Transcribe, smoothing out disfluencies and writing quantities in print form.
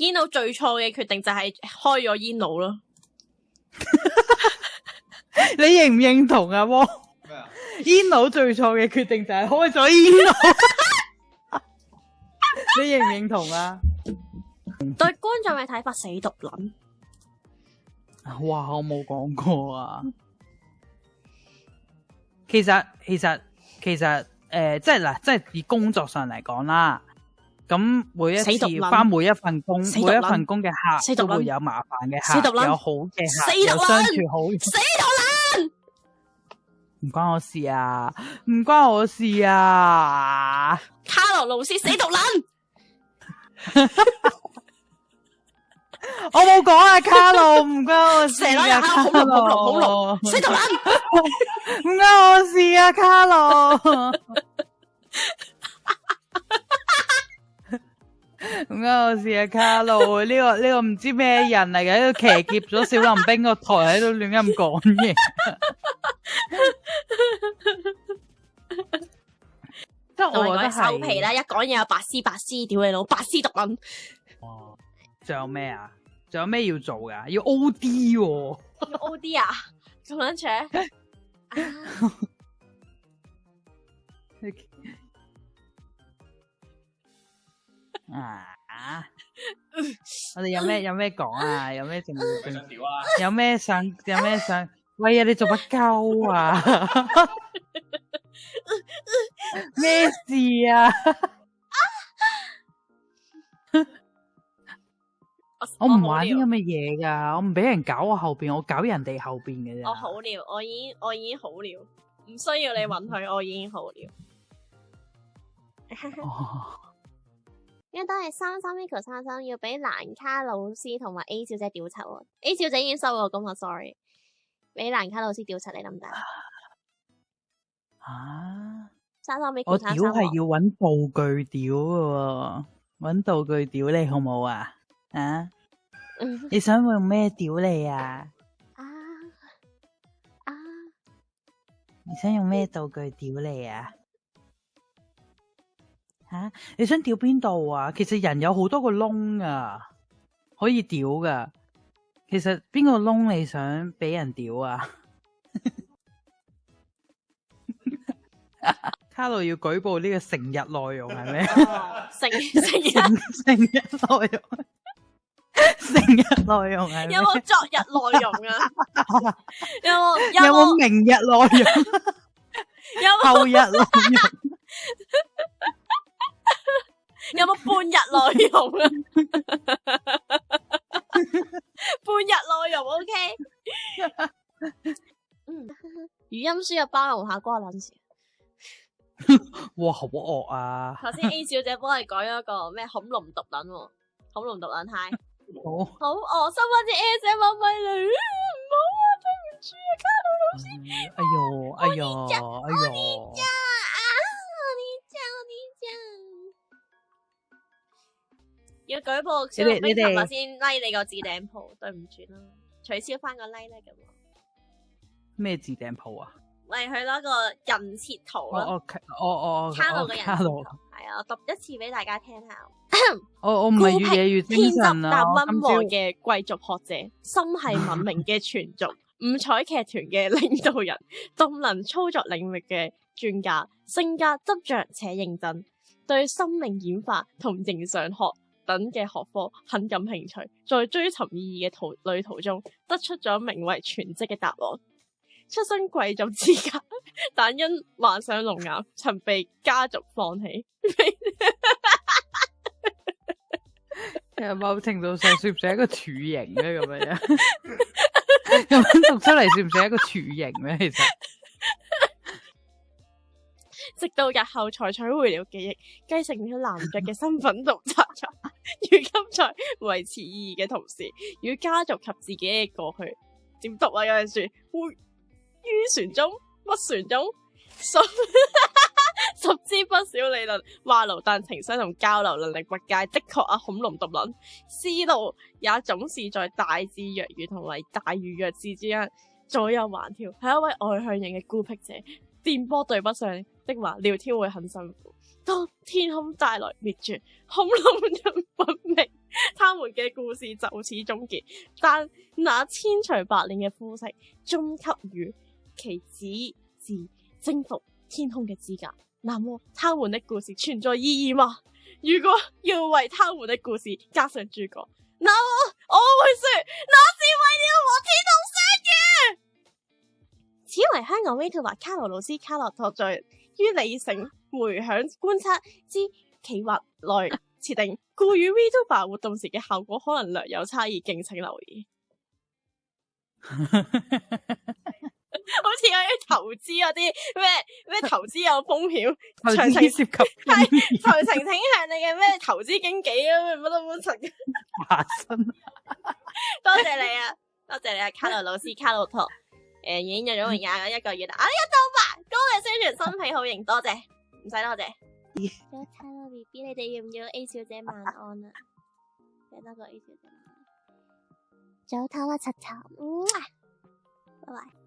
煙佬最錯嘅決定就係開咗煙佬咯。你認唔認同啊？汪咩啊？煙佬最錯嘅決定就係開咗煙佬。你認唔認同啊？對觀眾嘅睇法死毒撚。哇！我冇講過啊。其實即係嗱，即係以工作上嚟講啦。咁每一次返每一份工，每一份工嘅客都會有麻煩嘅客，有好嘅客，有相處好。死毒撚！唔關我事啊！唔關我事啊！卡羅老師死毒撚！我冇講啊，卡路唔關我事啊，卡路死毒撚！唔關我事啊，卡路。唔關我事啊，卡路。呢個唔知咩人嚟嘅，喺度騎劫咗小林冰個台，喺度亂咁講嘢。即係我覺得係收皮啦！一講嘢有白絲，屌你老白絲毒撚！哦，仲有咩啊？仲有咩要做噶？要 O.D. 喎，要 O.D. 啊？咁撚扯啊！我哋有咩講啊？有咩仲想屌啊？有咩想？喂啊！你做乜鳩啊？咩事啊？我唔玩啲咁嘅嘢噶，我唔俾人搞我後邊，我搞人哋後邊嘅啫。我好了，我已經好了，唔需要你允許，我已經好了。因為都係33 Miko 要俾蘭卡老師同埋 A 小姐屌柒喎 ，A 小姐已經收咗工啦 ，sorry。俾蘭卡老師屌柒你得唔得？啊33 Miko 我屌係要揾道具屌嘅喎，揾道具屌你好冇啊？啊？你想用咩屌你啊？你想用咩道具屌你啊？吓？你想屌邊度啊？其實人有好多個窿啊，可以屌噶。其實邊個窿你想俾人屌啊？卡路要舉報呢個成日內容係咩？成日內容。成日內容係咩？有冇昨日內容啊？有冇明日內容？有後日內容？有冇半日內容啊？半日內容 OK。語音輸入包容下關我撚事。哇，好惡啊！頭先 A 小姐幫你改咗個咩恐龍毒撚喎，恐龍毒撚嗨。好惡心啊！啲 ASMR 咪嚟，唔好啊，對唔住啊，卡路老師。哎呦，我哋要舉報小冰琴日先拉你個置頂鋪，對唔住啦，取消翻個拉咧咁。咩置頂鋪啊？咪去攞個人設圖咯。卡路嘅人設圖係啊，我讀一次俾大家聽下。我唔係越嘢越精神啊！溫和嘅貴族學者，心係文明嘅全族，五彩劇團嘅領導人，動能操作領域嘅專家，性格執着且認真，對生命演化同形上學等嘅學科很感興趣，在追尋意義嘅旅途中，得出咗名為全職嘅答案。出身貴族之家，但因患上聾啞，曾被家族放棄。其實某程度上算唔算一個處刑咧？咁樣咁樣讀出嚟算唔算一個處刑咧？其實直到日後才取回了記憶，繼承咗男爵嘅身份同責任，如今在維持意義嘅同時，與家族及自己嘅過去點讀啊？有陣時會於船中乜船中十之不少理論話癆，但情商同交流能力不佳，的確啊，恐龍獨論思路也總是在大智若愚同埋大愚弱智之間左右橫跳，係一位外向型嘅孤僻者。電波對不上的話，聊天會很辛苦。當天空帶來滅絕，恐龍人文明他們嘅故事就此終結，但那千錘百煉嘅膚色終給予其只是征服天空嘅資格。那麼他們的故事存在意義嗎？如果要為他們的故事加上注腳，那麼我會說那是為了和天空相遇。此為香港 Vtuber 卡羅老師卡洛特在於理性回響觀察之企劃內設定，故與 Vtuber 活動時嘅效果可能略有差異，敬請留意。好似有啲投資嗰啲咩投資有風險，詳情涉及係詳情請向你嘅咩投資經紀啊，乜都冇陳華生。多謝你啊，多謝你啊，卡羅老師卡洛托，已經有咗21個月啦，一到吧，多謝宣傳新皮好型，多謝，唔使多謝。有卡羅 BB， 你哋要唔要 A 小姐晚安啊？俾多個 A 小姐晚安，早唞啦，柒柒，拜拜。